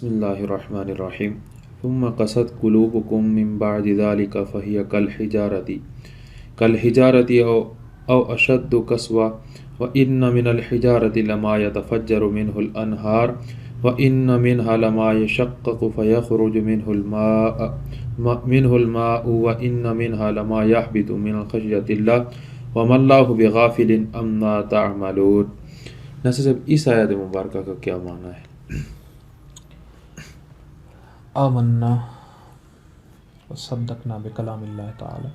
بسم اللہ الرحمن الرحیم ثم قست قلوبکم من بعد ذلك فهي كالحجارة او اشد قسوة وان من الحجارة لما يتفجر منه الانهار وان منها لما يشقق فيخرج منه الماء وان منها لما يهبط من خشية الله وما الله بغافل عما تعملون۔ ناصر صاحب اس آیت مبارکہ کا کیا معنی ہے؟ آمنا وصدقنا بکلام اللہ تعالی،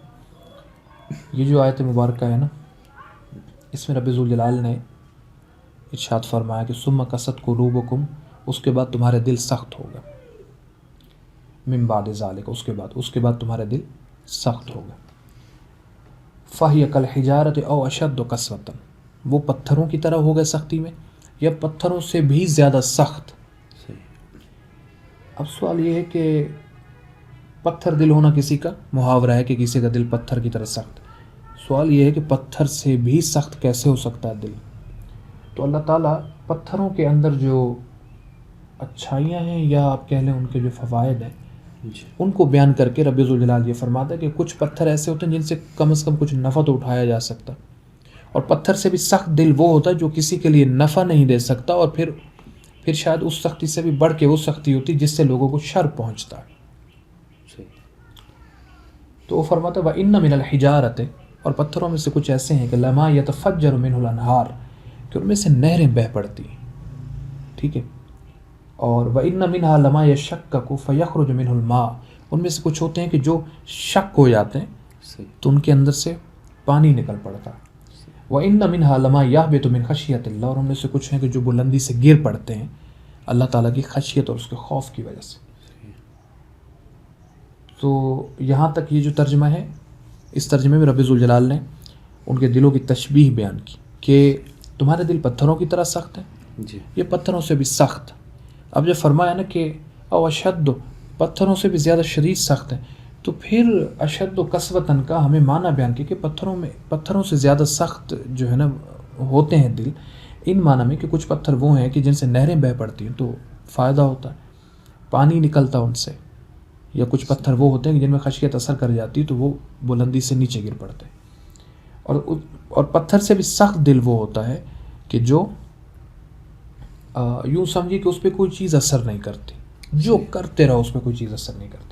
یہ جو آیت مبارکہ ہے نا، اس میں رب ذوالجلال نے ارشاد فرمایا کہ ثم قست قلوبکم، اس کے بعد تمہارے دل سخت ہوگا، من بعد ذالک، اس کے بعد تمہارے دل سخت ہوگا، فہی کالحجارۃ او اشد قسوۃ، وہ پتھروں کی طرح ہو گئے سختی میں یا پتھروں سے بھی زیادہ سخت۔ اب سوال یہ ہے کہ پتھر دل ہونا کسی کا محاورہ ہے کہ کسی کا دل پتھر کی طرح سخت، سوال یہ ہے کہ پتھر سے بھی سخت کیسے ہو سکتا ہے دل؟ تو اللہ تعالیٰ پتھروں کے اندر جو اچھائیاں ہیں یا آپ کہہ لیں ان کے جو فوائد ہیں ان کو بیان کر کے رب ذوالجلال یہ فرماتا ہے کہ کچھ پتھر ایسے ہوتے ہیں جن سے کم از کم کچھ نفع تو اٹھایا جا سکتا، اور پتھر سے بھی سخت دل وہ ہوتا ہے جو کسی کے لیے نفع نہیں دے سکتا، اور پھر شاید اس سختی سے بھی بڑھ کے وہ سختی ہوتی جس سے لوگوں کو شر پہنچتا ہے۔ تو وہ فرماتا ہے وَإِنَّ مِنَ الْحِجَارَةِ، اور پتھروں میں سے کچھ ایسے ہیں کہ لَمَا يَتَفَجَّرُ مِنْهُ الْأَنْهَارُ، کہ ان میں سے نہریں بہہ پڑتی ہیں، ٹھیک ہے، اور وَإِنَّ مِنْهَا لَمَا يَشَقَّقُ فَيَخْرُجُ مِنْهُ الْمَاءُ، ان میں سے کچھ ہوتے ہیں کہ جو شق ہو جاتے ہیں تو ان کے اندر سے پانی نکل پڑتا ہے، وَإِنَّ مِنْهَا لَمَا يَهْبِطُ مِنْ خَشْيَةِ اللَّهِ، اور ان میں سے کچھ ہیں کہ جو بلندی سے گر پڑتے ہیں اللہ تعالیٰ کی خشیت اور اس کے خوف کی وجہ سے۔ تو یہاں تک یہ جو ترجمہ ہے، اس ترجمے میں رب ذوالجلال نے ان کے دلوں کی تشبیہ بیان کی کہ تمہارے دل پتھروں کی طرح سخت ہیں، یہ پتھروں سے بھی سخت۔ اب جب فرمایا نا کہ او اشد، پتھروں سے بھی زیادہ شدید سخت ہیں، تو پھر اشد و قسوتاً کا ہمیں معنی بیان کیا کہ پتھروں سے زیادہ سخت جو ہے نا ہوتے ہیں دل، ان معنی میں کہ کچھ پتھر وہ ہیں کہ جن سے نہریں بہہ پڑتی ہیں تو فائدہ ہوتا ہے، پانی نکلتا ان سے، یا کچھ پتھر وہ ہوتے ہیں کہ جن میں خشیت اثر کر جاتی ہے تو وہ بلندی سے نیچے گر پڑتے ہیں، اور پتھر سے بھی سخت دل وہ ہوتا ہے کہ جو یوں سمجھیے کہ اس پہ کوئی چیز اثر نہیں کرتی، جو کرتے رہو اس پہ کوئی چیز اثر نہیں کرتی۔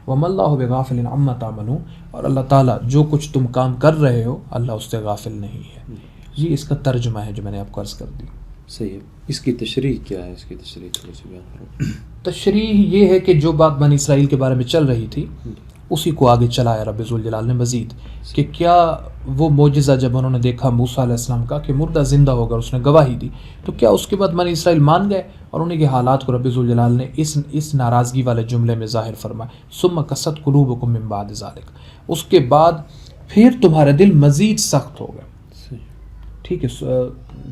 وَمَا اللَّهُ بِغَافِلٍ عَمَّا تَعْمَلُونَ، اور اللہ تعالیٰ جو کچھ تم کام کر رہے ہو اللہ اس سے غافل نہیں ہے۔ یہ اس کا ترجمہ ہے جو میں نے آپ کو عرض کر دی۔ صحیح ہے، اس کی تشریح کیا ہے؟ اس کی تشریح تھوڑی سی بیان کرو۔ تشریح یہ ہے کہ جو بات بنی اسرائیل کے بارے میں چل رہی تھی اسی کو آگے چلایا رب ذوالجلال نے مزید، کہ کیا وہ معجزہ جب انہوں نے دیکھا موسیٰ علیہ السلام کا کہ مردہ زندہ ہوگا، اس نے گواہی دی، تو کیا اس کے بعد بنی اسرائیل مان گئے؟ اور انہیں کے حالات کو رب ذوالجلال نے اس ناراضگی والے جملے میں ظاہر فرمایا، ثم قست قلوبکم من بعد ذلک، اس کے بعد پھر تمہارے دل مزید سخت ہو گئے، ٹھیک ہے،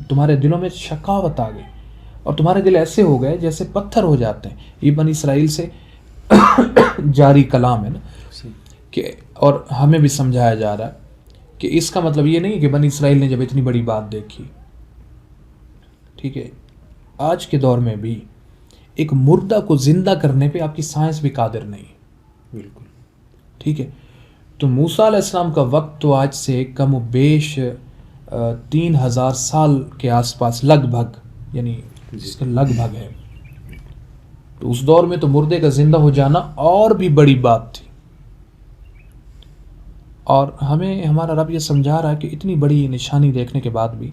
تمہارے دلوں میں شقاوت آ گئی اور تمہارے دل ایسے ہو گئے جیسے پتھر ہو جاتے ہیں۔ یہ بنی اسرائیل سے جاری کلام ہے نا، کہ اور ہمیں بھی سمجھایا جا رہا ہے کہ اس کا مطلب یہ نہیں کہ بنی اسرائیل نے جب اتنی بڑی بات دیکھی، ٹھیک ہے، آج کے دور میں بھی ایک مردہ کو زندہ کرنے پہ آپ کی سائنس بھی قادر نہیں ہے، بالکل ٹھیک ہے۔ تو موسیٰ علیہ السلام کا وقت تو آج سے کم و بیش 3000 سال کے آس پاس لگ بھگ، یعنی جس کا لگ بھگ ہے، تو اس دور میں تو مردے کا زندہ ہو جانا اور بھی بڑی بات تھی، اور ہمیں ہمارا رب یہ سمجھا رہا ہے کہ اتنی بڑی نشانی دیکھنے کے بعد بھی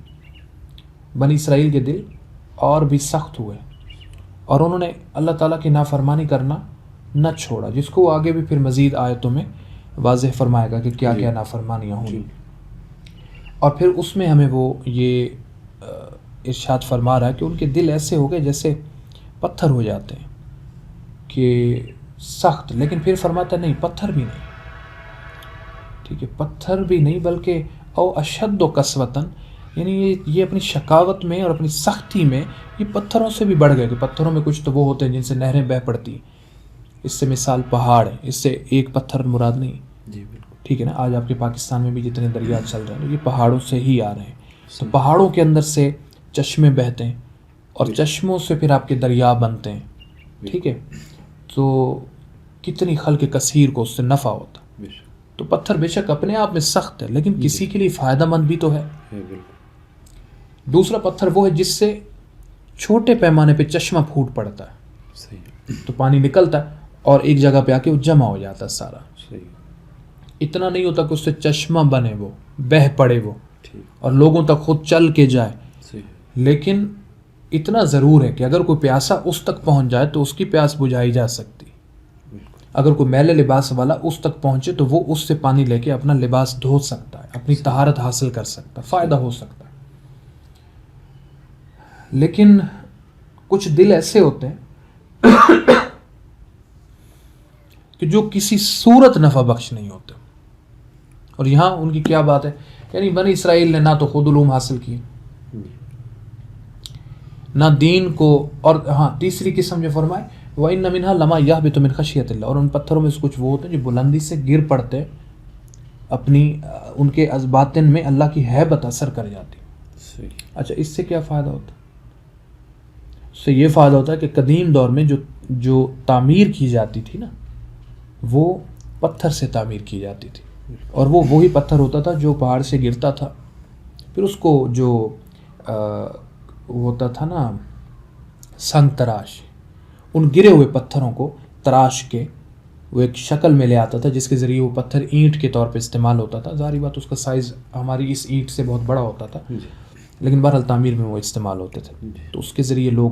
بنی اسرائیل کے دل اور بھی سخت ہوئے، اور انہوں نے اللہ تعالیٰ کی نافرمانی کرنا نہ چھوڑا، جس کو آگے بھی پھر مزید آیتوں میں واضح فرمائے گا کہ کیا کیا نافرمانیاں ہوں، اور پھر اس میں ہمیں وہ یہ ارشاد فرما رہا ہے کہ ان کے دل ایسے ہو گئے جیسے پتھر ہو جاتے ہیں کہ سخت، لیکن پھر فرماتا نہیں پتھر بھی نہیں، ٹھیک ہے، پتھر بھی نہیں بلکہ او اشد و قسوتاً، یعنی یہ اپنی شقاوت میں اور اپنی سختی میں یہ پتھروں سے بھی بڑھ گئے، کہ پتھروں میں کچھ تو وہ ہوتے ہیں جن سے نہریں بہہ پڑتی، اس سے مثال پہاڑ ہے، اس سے ایک پتھر مراد نہیں، جی بالکل، ٹھیک ہے نا۔ آج آپ کے پاکستان میں بھی جتنے دریا چل رہے ہیں یہ پہاڑوں سے ہی آ رہے ہیں، تو پہاڑوں کے اندر سے چشمے بہتے ہیں اور چشموں سے پھر آپ کے دریا بنتے ہیں، ٹھیک ہے، تو کتنی خلق کثیر کو اس سے نفع ہوتا. تو پتھر بے شک اپنے آپ میں سخت ہے لیکن کسی کے لیے فائدہ مند بھی تو ہے. دوسرا پتھر وہ ہے جس سے چھوٹے پیمانے پہ چشمہ پھوٹ پڑتا ہے، تو پانی نکلتا ہے اور ایک جگہ پہ آ کے وہ جمع ہو جاتا ہے سارا. اتنا نہیں ہوتا کہ اس سے چشمہ بنے، وہ بہہ پڑے وہ اور لوگوں تک خود چل کے جائے، لیکن اتنا ضرور ہے کہ اگر کوئی پیاسا اس تک پہنچ جائے تو اس کی پیاس بجھائی جا سکتی. اگر کوئی میلے لباس والا اس تک پہنچے تو وہ اس سے پانی لے کے اپنا لباس دھو سکتا ہے، اپنی طہارت حاصل کر سکتا ہے، فائدہ ہو سکتا ہے. لیکن کچھ دل ایسے ہوتے ہیں کہ جو کسی صورت نفع بخش نہیں ہوتے. اور یہاں ان کی کیا بات ہے، یعنی بنی اسرائیل نے نہ تو خود علوم حاصل کیے، نہ دین کو. اور ہاں تیسری قسم جو فرمائے وَإِنَّ مِنْهَا لَمَا يَهْبِطُ مِنْ خَشْيَةِ اللَّهِ، اور ان پتھروں میں سے کچھ وہ ہوتے ہیں جو بلندی سے گر پڑتے، اپنی ان کے باطن میں اللہ کی ہیبت اثر کر جاتی. اچھا اس سے کیا فائدہ ہوتا ہے؟ اس سے یہ فائدہ ہوتا ہے کہ قدیم دور میں جو تعمیر کی جاتی تھی نا، وہ پتھر سے تعمیر کی جاتی تھی، اور وہ وہی پتھر ہوتا تھا جو پہاڑ سے گرتا تھا. پھر اس کو جو ہوتا تھا نا سنگ تراش، ان گرے ہوئے پتھروں کو تراش کے وہ ایک شکل میں لے آتا تھا جس کے ذریعے وہ پتھر اینٹ کے طور پہ استعمال ہوتا تھا. ظاہری بات اس کا سائز ہماری اس اینٹ سے بہت بڑا ہوتا تھا، لیکن بہرحال تعمیر میں وہ استعمال ہوتے تھے. تو اس کے ذریعے لوگ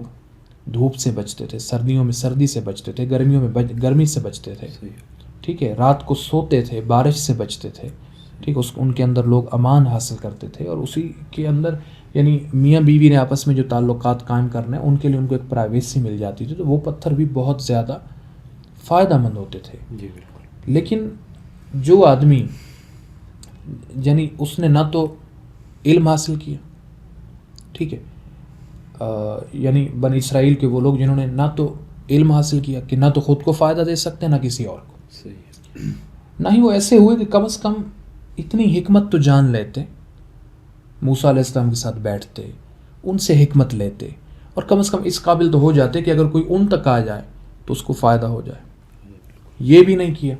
دھوپ سے بچتے تھے، سردیوں میں سردی سے بچتے تھے، گرمیوں میں گرمی سے بچتے تھے. ٹھیک ہے، رات کو سوتے تھے، بارش سے بچتے تھے. ٹھیک ہے، ان کے اندر لوگ امان حاصل کرتے تھے، اور اسی کے اندر یعنی میاں بیوی نے آپس میں جو تعلقات قائم کرنے ان کے لیے ان کو ایک پرائیویسی مل جاتی تھی. تو وہ پتھر بھی بہت زیادہ فائدہ مند ہوتے تھے. لیکن جو آدمی یعنی اس نے نہ تو علم حاصل کیا، ٹھیک ہے، یعنی بنی اسرائیل کے وہ لوگ جنہوں نے نہ تو علم حاصل کیا کہ نہ تو خود کو فائدہ دے سکتے ہیں نہ کسی اور کو، نہ ہی وہ ایسے ہوئے کہ کم از کم اتنی حکمت تو جان لیتے، موسیٰ علیہ السلام کے ساتھ بیٹھتے، ان سے حکمت لیتے، اور کم از کم اس قابل تو ہو جاتے کہ اگر کوئی ان تک آ جائے تو اس کو فائدہ ہو جائے. یہ بھی نہیں کیا.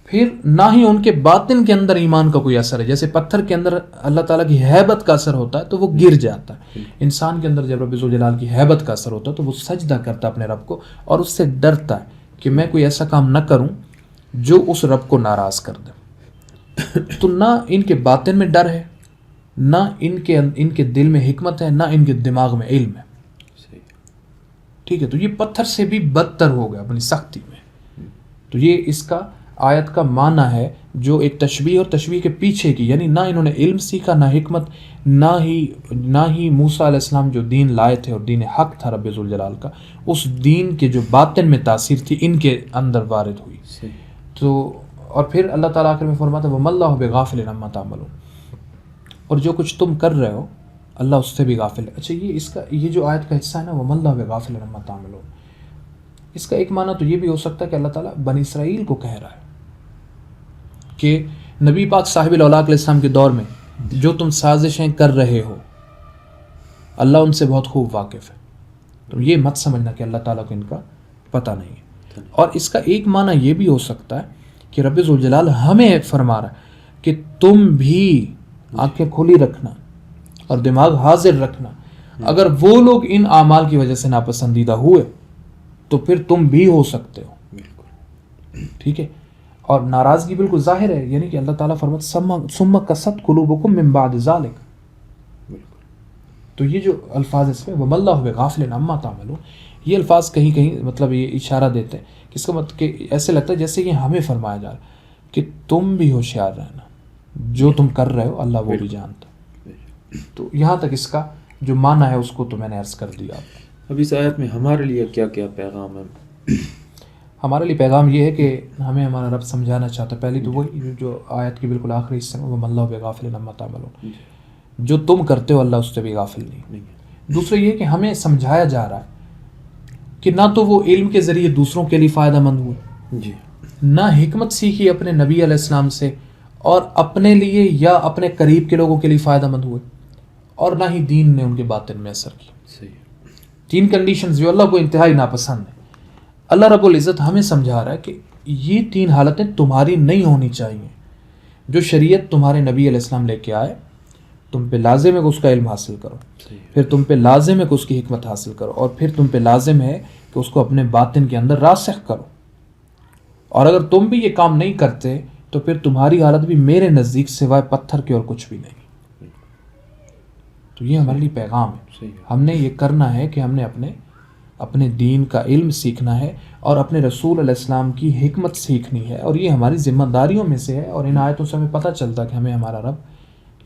پھر نہ ہی ان کے باطن کے اندر ایمان کا کوئی اثر ہے. جیسے پتھر کے اندر اللہ تعالیٰ کی ہیبت کا اثر ہوتا ہے تو وہ گر جاتا ہے. انسان کے اندر جب رب ذوالجلال کی ہیبت کا اثر ہوتا ہے تو وہ سجدہ کرتا ہے اپنے رب کو، اور اس سے ڈرتا ہے کہ میں کوئی ایسا کام نہ کروں جو اس رب کو ناراض کر دے. تو نہ ان کے باطن میں ڈر ہے، نہ ان کے دل میں حکمت ہے، نہ ان کے دماغ میں علم ہے. ٹھیک ہے، تو یہ پتھر سے بھی بدتر ہو گیا اپنی سختی میں. تو یہ اس کا آیت کا معنی ہے جو ایک تشبیہ اور تشبیہ کے پیچھے کی، یعنی نہ انہوں نے علم سیکھا، نہ حکمت، نہ ہی موسیٰ علیہ السلام جو دین لائے تھے اور دین حق تھا رب ذوالجلال کا، اس دین کے جو باطن میں تاثیر تھی ان کے اندر وارد ہوئی. تو اور پھر اللہ تعالیٰ آخر میں فرماتا ہے وَمَا اللَّهُ بِغَافِلٍ عَمَّا تَعْمَلُونَ، اور جو کچھ تم کر رہے ہو اللہ اس سے بھی غافل ہے. اچھا یہ جو آیت کا حصہ ہے نا وَمَا اللَّهُ بِغَافِلٍ عَمَّا تَعْمَلُونَ، اس کا ایک معنی تو یہ بھی ہو سکتا ہے کہ اللہ تعالیٰ بنی اسرائیل کو کہہ رہا ہے کہ نبی پاک صاحب الاولیاء علیہ السلام کے دور میں جو تم سازشیں کر رہے ہو اللہ ان سے بہت خوب واقف ہے. تو یہ مت سمجھنا کہ اللہ تعالیٰ کو ان کا پتہ نہیں ہے. اور اس کا ایک معنی یہ بھی ہو سکتا ہے کہ رب ذوالجلال ہمیں فرما رہا ہے کہ تم بھی آنکھیں کھلی رکھنا اور دماغ حاضر رکھنا. اگر وہ لوگ ان اعمال کی وجہ سے ناپسندیدہ ہوئے تو پھر تم بھی ہو سکتے ہو. ٹھیک ہے، اور ناراضگی بالکل ظاہر ہے، یعنی کہ اللہ تعالیٰ فرماتا ثم قست قلوبکم من بعد ذلک. تو یہ جو الفاظ اس میں وَمَا اللَّهُ بِغَافِلٍ عَمَّا تَعْمَلُونَ، یہ الفاظ کہیں مطلب یہ اشارہ دیتے ہیں کہ اس کا مطلب کہ ایسے لگتا ہے جیسے یہ ہمیں فرمایا جا رہا ہے کہ تم بھی ہوشیار رہنا، جو تم کر رہے ہو اللہ وہ بھی جانتا. تو یہاں تک اس کا جو معنی ہے اس کو تو میں نے عرض کر دیا. اب اس آیت میں ہمارے لیے کیا کیا پیغام ہے؟ ہمارے لیے پیغام یہ ہے کہ ہمیں ہمارا رب سمجھانا چاہتا ہے. پہلی تو وہی جو آیت کی بالکل آخری حصے میں وَمَا اللَّهُ بِغَافِلٍ عَمَّا تَعْمَلُونَ، جو تم کرتے ہو اللہ اس سے بھی غافل نہیں. دوسرا یہ کہ ہمیں سمجھایا جا رہا ہے کہ نہ تو وہ علم کے ذریعے دوسروں کے لیے فائدہ مند ہوئے، نہ حکمت سیکھی اپنے نبی علیہ السلام سے اور اپنے لیے یا اپنے قریب کے لوگوں کے لیے فائدہ مند ہوئے، اور نہ ہی دین نے ان کے باطن میں اثر کیا. 3 کنڈیشنز جو اللہ کو انتہائی ناپسند ہیں. اللہ رب العزت ہمیں سمجھا رہا ہے کہ یہ 3 حالتیں تمہاری نہیں ہونی چاہیے. جو شریعت تمہارے نبی علیہ السلام لے کے آئے تم پہ لازم ہے کہ اس کا علم حاصل کرو, پھر تم پہ لازم ہے کہ اس کی حکمت حاصل کرو, اور پھر تم پہ لازم ہے کہ اس کو اپنے باطن کے اندر راسخ کرو. اور اگر تم بھی یہ کام نہیں کرتے تو پھر تمہاری حالت بھی میرے نزدیک سوائے پتھر کے اور کچھ بھی نہیں. تو یہ ہمارے لیے پیغام ہے. ہم نے یہ کرنا ہے کہ ہم نے اپنے دین کا علم سیکھنا ہے اور اپنے رسول علیہ السلام کی حکمت سیکھنی ہے, اور یہ ہماری ذمہ داریوں میں سے ہے. اور ان آیتوں سے ہمیں پتہ چلتا ہے کہ ہمیں ہمارا رب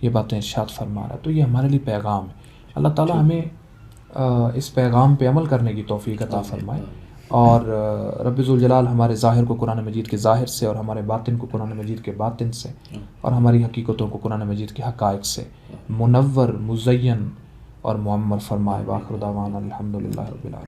یہ باتیں ارشاد فرما رہا ہے. تو یہ ہمارے لیے پیغام ہے. اللہ تعالیٰ ہمیں اس پیغام پہ عمل کرنے کی توفیق عطا فرمائے, اور رب ذوالجلال ہمارے ظاہر کو قرآن مجید کے ظاہر سے اور ہمارے باطن کو قرآن مجید کے باطن سے اور ہماری حقیقتوں کو قرآن مجید کے حقائق سے منور, مزین اور معمر فرمائے. وآخر دعوانا الحمدللہ رب العالمین.